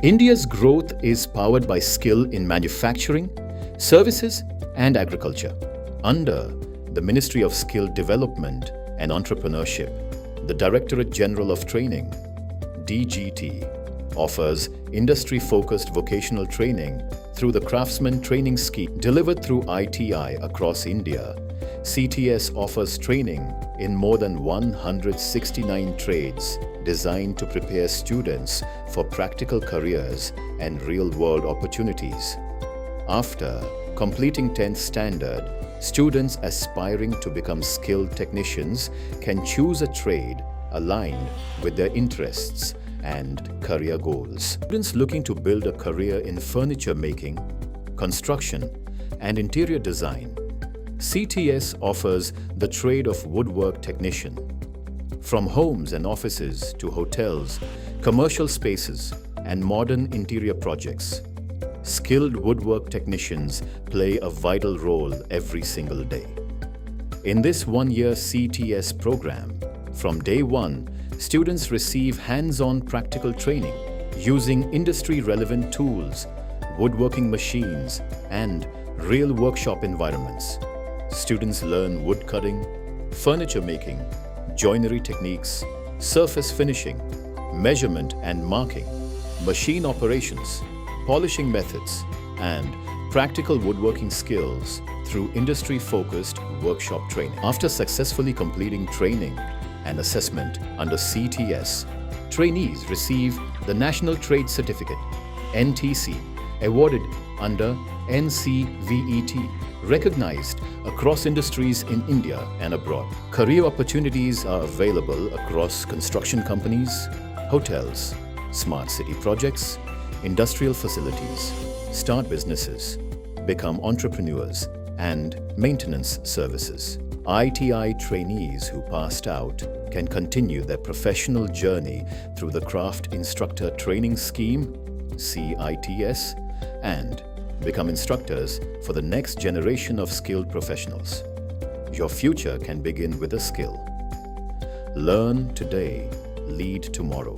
India's growth is powered by skill in manufacturing, services, and agriculture. Under the Ministry of Skill Development and Entrepreneurship, the Directorate General of Training, DGT, offers industry-focused vocational training through the Craftsmen Training Scheme delivered through ITI across India. CTS offers training in more than 169 trades designed to prepare students for practical careers and real-world opportunities. After completing 10th standard, students aspiring to become skilled technicians can choose a trade aligned with their interests and career goals. Students looking to build a career in furniture making, construction, and interior design, CTS offers the trade of woodwork technician. From homes and offices to hotels, commercial spaces, and modern interior projects, skilled woodwork technicians play a vital role every single day. In this one-year CTS program, from day one, students receive hands-on practical training using industry-relevant tools, woodworking machines, and real workshop environments. Students learn wood cutting, furniture making, joinery techniques, surface finishing, measurement and marking, machine operations, polishing methods, and practical woodworking skills through industry-focused workshop training. After successfully completing training and assessment under CTS, trainees receive the National Trade Certificate, NTC, awarded under NCVET, recognized across industries in India and abroad. Career opportunities are available across construction companies, hotels, smart city projects, industrial facilities, start businesses, become entrepreneurs, and maintenance services. ITI trainees who passed out can continue their professional journey through the Craft Instructor Training Scheme, CITS, and become instructors for the next generation of skilled professionals. Your future can begin with a skill. Learn today, lead tomorrow.